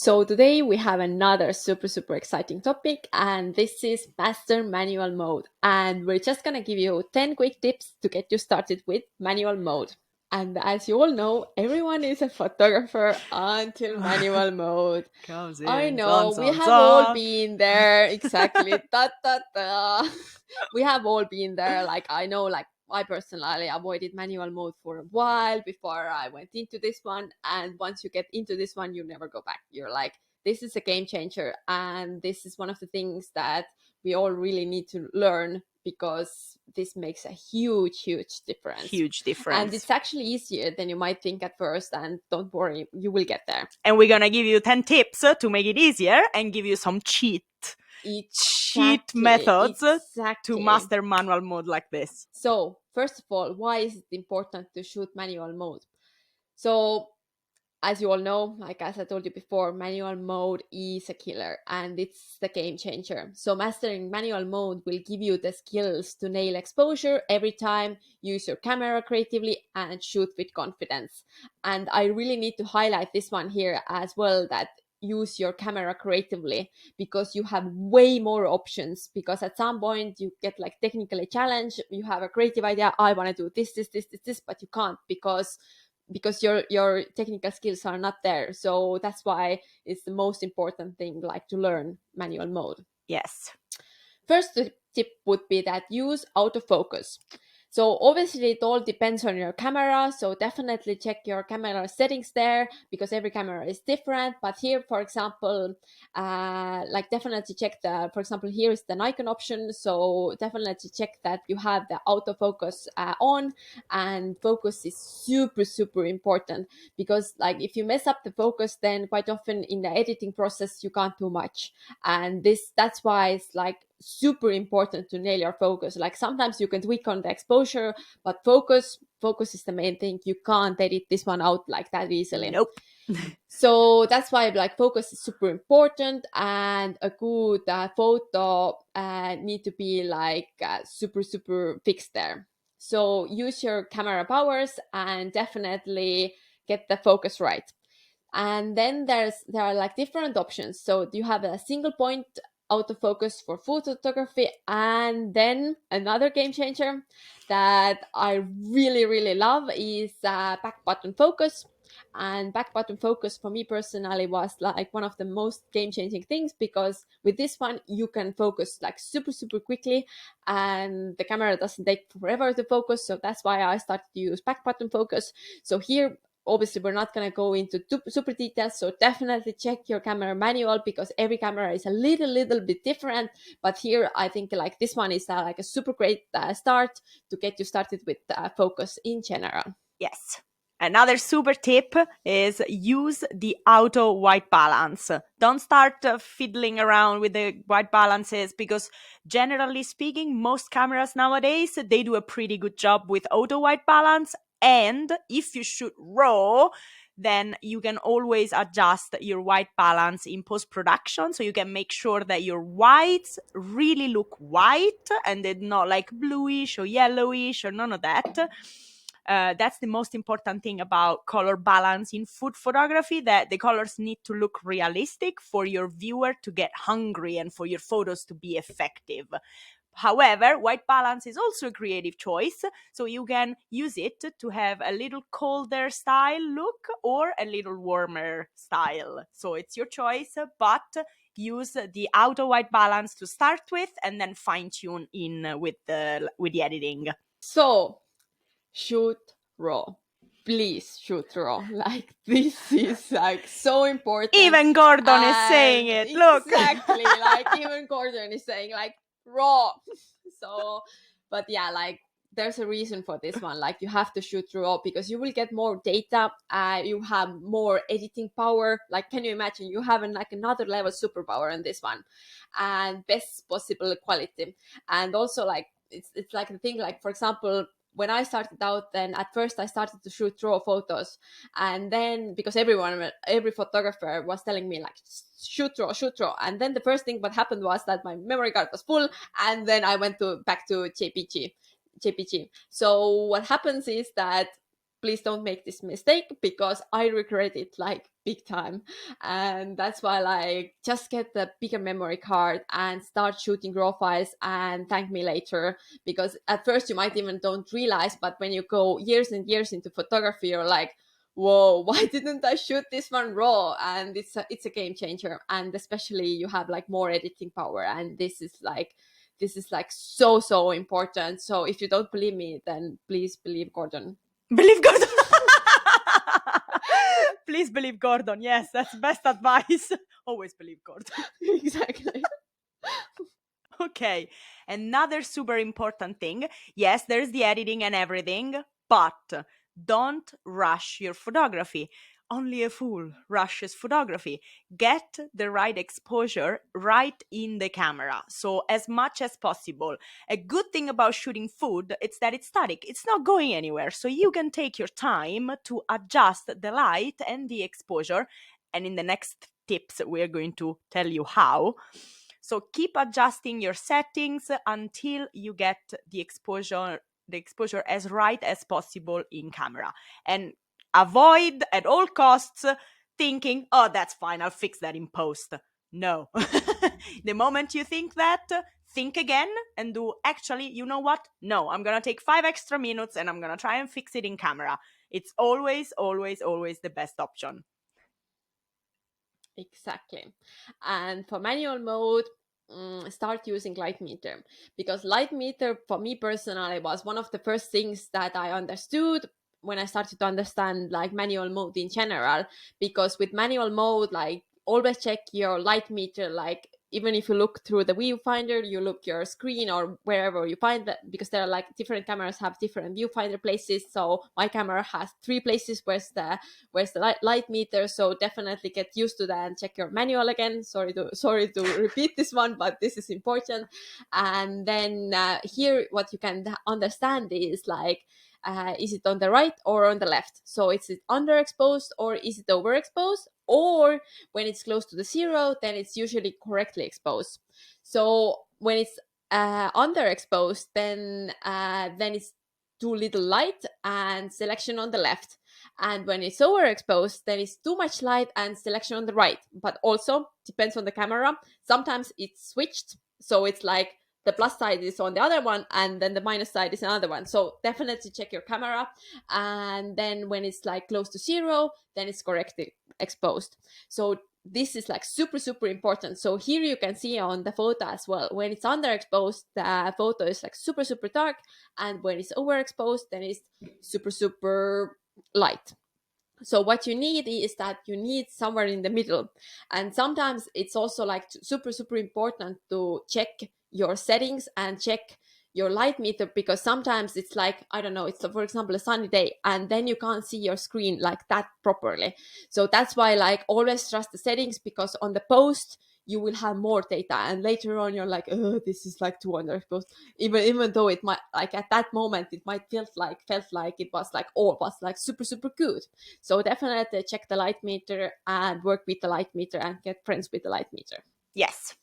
So today we have another super exciting topic, and this is master manual mode. And we're just gonna give you 10 quick tips to get you started with manual mode. And as you all know, everyone is a photographer until manual mode. Comes I in, know, we have all been there. Exactly. Da, da, da. We have all been there. Like, I know, like, I personally avoided manual mode for a while before I went into this one. And once you get into this one, you never go back. You're like, this is a game changer. And this is one of the things that we all really need to learn, because this makes a huge difference. Huge difference. And it's actually easier than you might think at first. And don't worry, you will get there. And we're going to give you 10 tips to make it easier and give you some cheat methods to master manual mode like this. So, first of all, why is it important to shoot manual mode? So, as you all know, like as I told you before, manual mode is a killer and it's the game changer. So mastering manual mode will give you the skills to nail exposure every time, use your camera creatively, and shoot with confidence. And I really need to highlight this one here as well, that use your camera creatively, because you have way more options. Because at some point you get like technically challenged, you have a creative idea, I want to do this, but you can't because your technical skills are not there. So that's why it's the most important thing, like to learn manual mode. Yes. First tip would be that use autofocus. So obviously it all depends on your camera. So definitely check your camera settings there, because every camera is different. But here, for example, like definitely check for example, here is the Nikon option. So definitely check that you have the autofocus on, and focus is super important, because like if you mess up the focus, then quite often in the editing process, you can't do much. And that's why it's like super important to nail your focus. Like sometimes you can tweak on the exposure, but focus is the main thing. You can't edit this one out like that easily. Nope. So that's why like focus is super important, and a good photo need to be like super fixed there. So use your camera powers and definitely get the focus right. And then there are like different options. So you have a single point autofocus for full photography, and then another game changer that I really love is back button focus. And back button focus for me personally was like one of the most game changing things, because with this one you can focus like super quickly, and the camera doesn't take forever to focus. So that's why I started to use back button focus. So here, obviously we're not going to go into super details, so definitely check your camera manual, because every camera is a little bit different. But here I think like this one is like a super great start to get you started with focus in general. Yes. Another super tip is use the auto white balance. Don't start fiddling around with the white balances, because generally speaking, most cameras nowadays, they do a pretty good job with auto white balance. And if you shoot RAW, then you can always adjust your white balance in post-production. So you can make sure that your whites really look white and they're not like bluish or yellowish or none of that. That's the most important thing about color balance in food photography, that the colors need to look realistic for your viewer to get hungry and for your photos to be effective. However, white balance is also a creative choice, so you can use it to have a little colder style look or a little warmer style. So it's your choice, but use the auto white balance to start with and then fine tune in with the editing. So shoot RAW. Please shoot RAW. Like this is like so important. Even Gordon is saying it. Look. Exactly. Like even Gordon is saying like RAW. So, but yeah, like there's a reason for this one. Like you have to shoot RAW, because you will get more data. You have more editing power. Like, can you imagine? You have like another level superpower in this one, and best possible quality. And also like it's like the thing. Like for example, when I started out, then at first I started to shoot RAW photos, and then because every photographer was telling me like shoot RAW, and then the first thing what happened was that my memory card was full, and then I went back to JPG. So what happens is that please don't make this mistake, because I regret it like big time. And that's why, like, just get the bigger memory card and start shooting raw files and thank me later. Because at first you might even don't realize, but when you go years and years into photography, you're like, whoa, why didn't I shoot this one raw? And it's a game changer. And especially you have like more editing power, and this is like so important. So if you don't believe me, then please believe Gordon. Believe Gordon. Please believe Gordon. Yes, that's best advice. Always believe Gordon. Exactly. Okay, another super important thing. Yes, there's the editing and everything, but don't rush your photography. Only a fool rushes photography. Get the right exposure right in the camera. So as much as possible. A good thing about shooting food is that it's static. It's not going anywhere. So you can take your time to adjust the light and the exposure. And in the next tips, we're going to tell you how. So keep adjusting your settings until you get the exposure as right as possible in camera. And avoid at all costs thinking, oh, that's fine, I'll fix that in post. No. The moment you think that, think again and do, actually, you know what? No, I'm going to take 5 extra minutes and I'm going to try and fix it in camera. It's always, always, always the best option. Exactly. And for manual mode, start using light meter, because light meter for me personally was one of the first things that I understood when I started to understand like manual mode in general. Because with manual mode, like, always check your light meter, like even if you look through the viewfinder, you look your screen or wherever you find that, because there are like different cameras have different viewfinder places. So my camera has 3 places where's the light meter. So definitely get used to that and check your manual again. Sorry to repeat this one, but this is important. And then here what you can understand is like, is it on the right or on the left? So is it underexposed or is it overexposed? Or when it's close to the 0, then it's usually correctly exposed. So when it's underexposed, then it's too little light and selection on the left. And when it's overexposed, then it's too much light and selection on the right. But also depends on the camera. Sometimes it's switched, so it's like the plus side is on the other one and then the minus side is another one. So definitely check your camera. And then when it's like close to 0, then it's correctly exposed. So this is like super important. So here you can see on the photo as well, when it's underexposed, the photo is like super dark, and when it's overexposed, then it's super light. So what you need is that you need somewhere in the middle. And sometimes it's also like super important to check your settings and check your light meter, because sometimes it's like, I don't know, it's for example a sunny day and then you can't see your screen like that properly. So that's why, like, always trust the settings, because on the post you will have more data and later on you're like, oh, this is like too underexposed, even though it might, like, at that moment it might felt like it was like, oh, it was like super good. So definitely check the light meter and work with the light meter and get friends with the light meter. Yes.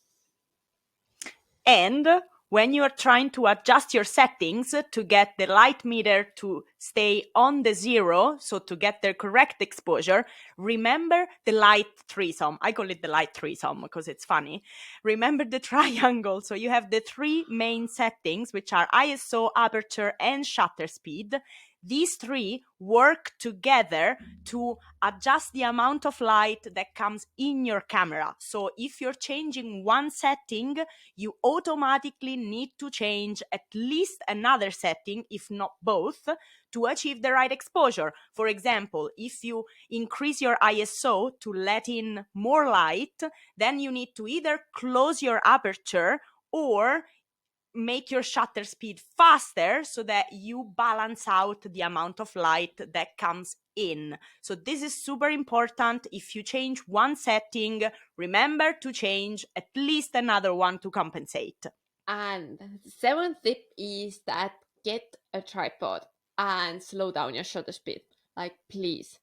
And when you are trying to adjust your settings to get the light meter to stay on the 0, so to get the correct exposure, remember the light threesome. I call it the light threesome because it's funny. Remember the triangle. So you have the 3 main settings, which are ISO, aperture, and shutter speed. These 3 work together to adjust the amount of light that comes in your camera. So if you're changing one setting, you automatically need to change at least another setting, if not both, to achieve the right exposure. For example, if you increase your ISO to let in more light, then you need to either close your aperture or make your shutter speed faster so that you balance out the amount of light that comes in. So this is super important. If you change one setting, remember to change at least another one to compensate. And the 7th tip is that get a tripod and slow down your shutter speed. Like, please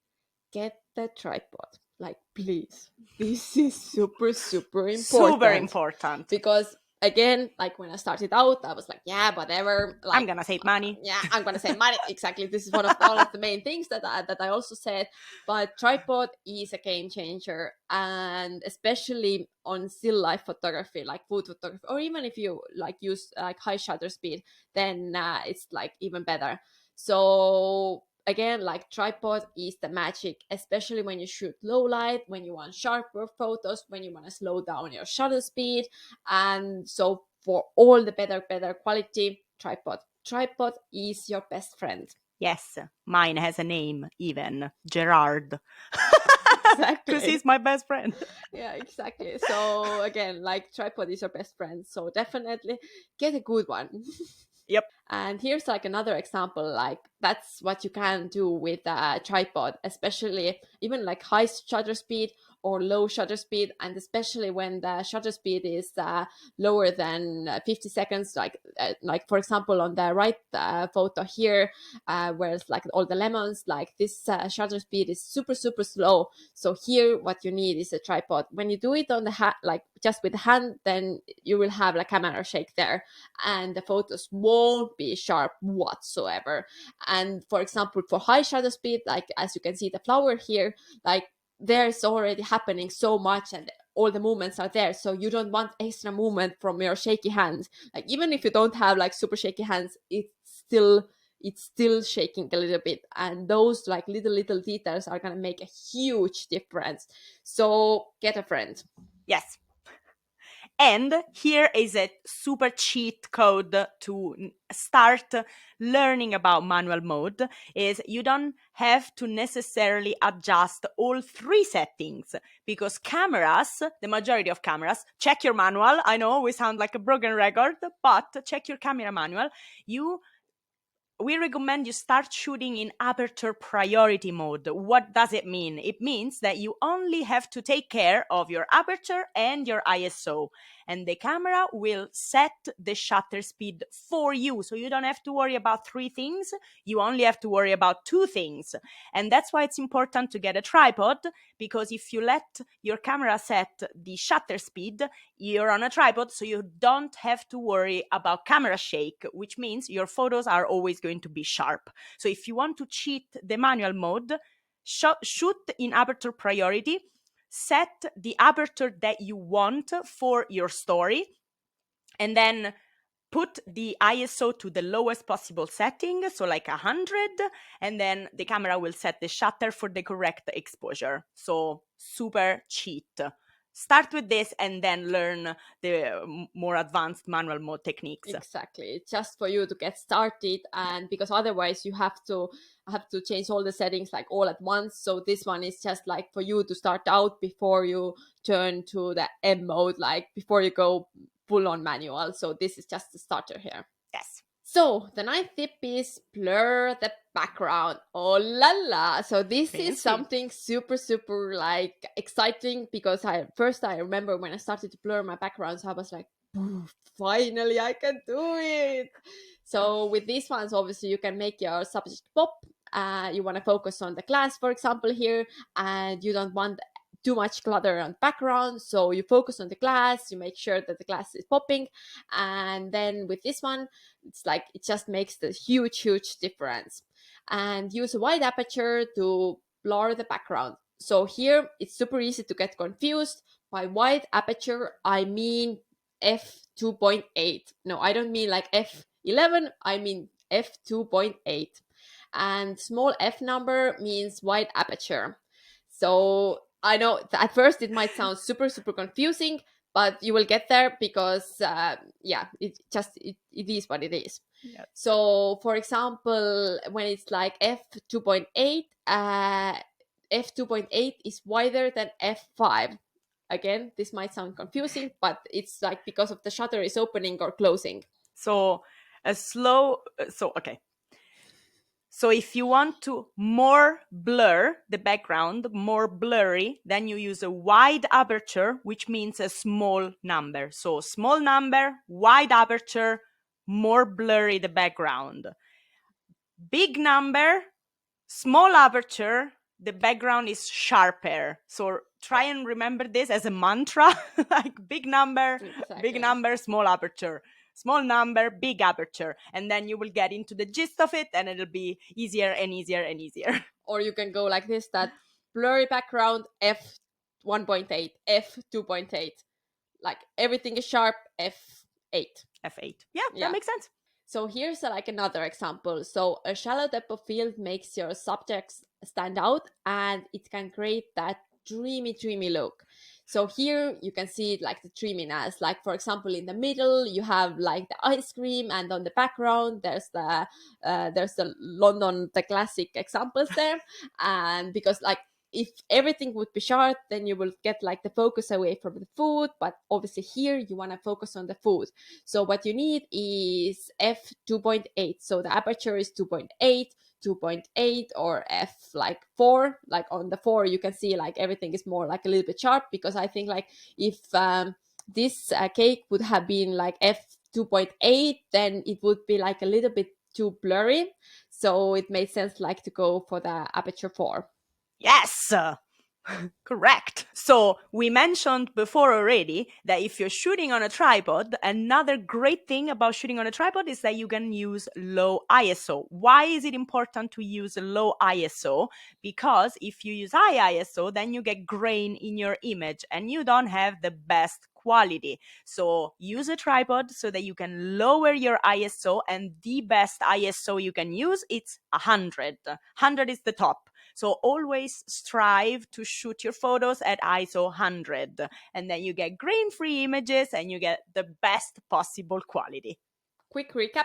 get the tripod. Like, please. This is super important. Super important. Because again, like when I started out, I was like, yeah, whatever. Like, I'm gonna save money. yeah, I'm gonna save money. Exactly. This is one of the main things that I also said. But tripod is a game changer, and especially on still life photography, like food photography, or even if you like use like high shutter speed, then it's like even better. So again, like tripod is the magic, especially when you shoot low light, when you want sharper photos, when you want to slow down your shutter speed. And so for all the better quality, tripod is your best friend. Yes, mine has a name even, Gerard. Exactly. Because he's my best friend. Yeah, exactly. So again, like tripod is your best friend, so definitely get a good one. Yep. And here's like another example, like that's what you can do with a tripod, especially even like high shutter speed or low shutter speed, and especially when the shutter speed is lower than 50 seconds, like for example on the right photo here, where it's like all the lemons, like this shutter speed is super slow. So here what you need is a tripod. When you do it on the like just with the hand, then you will have like camera shake there, and the photos won't be sharp whatsoever. And for example, for high shutter speed, like as you can see the flower here, like there's already happening so much and all the movements are there, so you don't want extra movement from your shaky hands. Like even if you don't have like super shaky hands, it's still shaking a little bit, and those like little details are going to make a huge difference. So get a friend. Yes. And here is a super cheat code to start learning about manual mode is you don't have to necessarily adjust all three settings, because cameras, the majority of cameras, check your manual. I know we sound like a broken record, but check your camera manual. We recommend you start shooting in aperture priority mode. What does it mean? It means that you only have to take care of your aperture and your ISO, and the camera will set the shutter speed for you. So you don't have to worry about three things. You only have to worry about two things. And that's why it's important to get a tripod, because if you let your camera set the shutter speed, you're on a tripod, so you don't have to worry about camera shake, which means your photos are always going to be sharp. So if you want to cheat the manual mode, shoot in aperture priority, set the aperture that you want for your story, and then put the ISO to the lowest possible setting, so like 100, and then the camera will set the shutter for the correct exposure. So super cheat. Start with this and then learn the more advanced manual mode techniques. Exactly. It's just for you to get started, and because otherwise you have to change all the settings like all at once. So this one is just like for you to start out before you turn to the M mode, like before you go full on manual. So this is just the starter here. Yes. So the ninth tip is blur the background. Oh la la. So this Fancy. is something super like exciting, because I remember when I started to blur my backgrounds, I was like, finally I can do it. So with these ones, obviously you can make your subject pop. You want to focus on the glass, for example, here, and you don't want too much clutter on background, so you focus on the glass, you make sure that the glass is popping. And then with this one, it's like it just makes the huge difference. And use a wide aperture to blur the background. So here it's super easy to get confused. By wide aperture I mean f2.8. No, I don't mean like f11, I mean f2.8. And small f number means wide aperture. So I know at first it might sound super confusing, but you will get there, because it is what it is. Yes. So for example, when it's like f2.8, f2.8 is wider than f5. Again, this might sound confusing, but it's like because of the shutter is opening or closing. So okay. So if you want to more blur the background, more blurry, then you use a wide aperture, which means a small number. So small number, wide aperture, more blurry the background. Big number, small aperture, the background is sharper. So try and remember this as a mantra, like big number, big number, small aperture. Small number, big aperture. And then you will get into the gist of it and it'll be easier and easier and easier. Or you can go like this, that blurry background, f1.8, f2.8. Like everything is sharp, f8. F8. Yeah, that makes sense. So here's like another example. So a shallow depth of field makes your subjects stand out and it can create that dreamy look. So here you can see it like the dreaminess. Like for example, in the middle you have like the ice cream, and on the background there's the London, the classic examples there. And because like if everything would be sharp, then you will get like the focus away from the food. But obviously here you want to focus on the food. So what you need is f2.8. So the aperture is 2.8, 2.8, or f like 4. Like on the 4 you can see like everything is more like a little bit sharp, because I think like if this cake would have been like f2.8, then it would be like a little bit too blurry. So it made sense like to go for the aperture 4. Yes! Correct. So we mentioned before already that if you're shooting on a tripod, another great thing about shooting on a tripod is that you can use low ISO. Why is it important to use low ISO? Because if you use high ISO, then you get grain in your image and you don't have the best quality. So use a tripod so that you can lower your ISO, and the best ISO you can use, it's 100. 100 is the top. So always strive to shoot your photos at ISO 100, and then you get grain-free images and you get the best possible quality. Quick recap.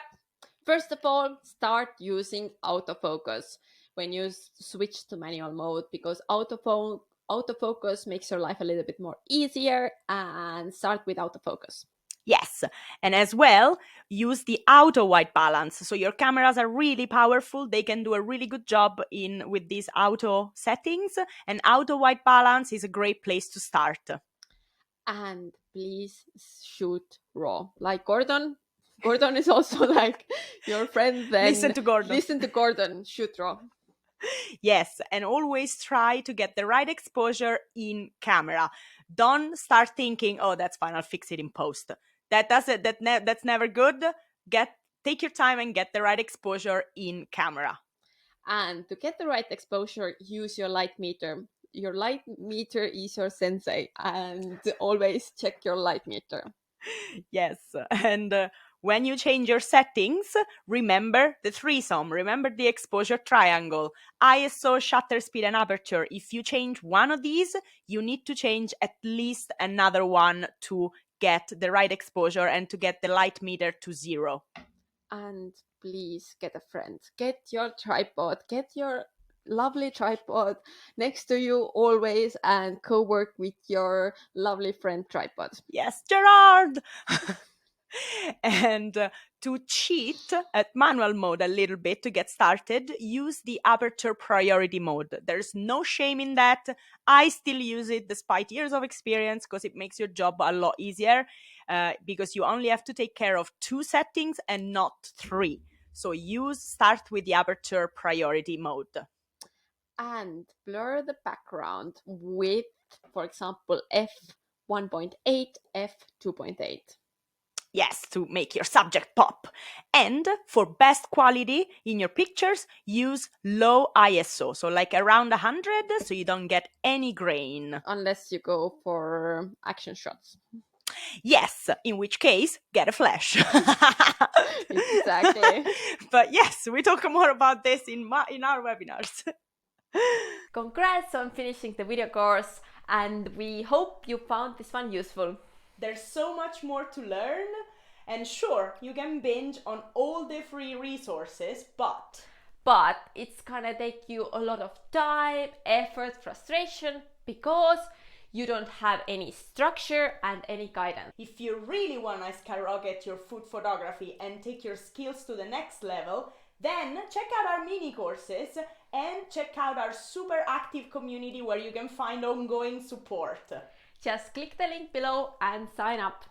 First of all, start using autofocus when you switch to manual mode, because autofocus makes your life a little bit more easier, and start with autofocus. Yes, and as well, use the auto white balance. So your cameras are really powerful. They can do a really good job with these auto settings, and auto white balance is a great place to start. And please shoot raw. Like Gordon is also like your friend. Then listen to Gordon. Shoot raw. Yes, and always try to get the right exposure in camera. Don't start thinking, oh, that's fine, I'll fix it in post. That's never good. Take your time and get the right exposure in camera. And to get the right exposure, use your light meter. Your light meter is your sensei, and always check your light meter. Yes, and when you change your settings, remember the threesome, remember the exposure triangle, ISO, shutter speed, and aperture. If you change one of these, you need to change at least another one to get the right exposure and to get the light meter to 0. And please get a friend. Get your tripod. Get your lovely tripod next to you always, and co-work with your lovely friend tripod. Yes, Gerard! And to cheat at manual mode a little bit to get started, use the aperture priority mode. There's no shame in that. I still use it despite years of experience, because it makes your job a lot easier, because you only have to take care of 2 settings and not 3. So start with the aperture priority mode. And blur the background with, for example, f1.8, f2.8. Yes, to make your subject pop. And for best quality in your pictures, use low ISO, so like around 100, so you don't get any grain. Unless you go for action shots. Yes, in which case, get a flash. Exactly. But yes, we talk more about this in our webinars. Congrats on finishing the video course, and we hope you found this one useful. There's so much more to learn, and sure, you can binge on all the free resources, but it's gonna take you a lot of time, effort, frustration, because you don't have any structure and any guidance. If you really want to skyrocket your food photography and take your skills to the next level, then check out our mini courses and check out our super active community where you can find ongoing support. Just click the link below and sign up.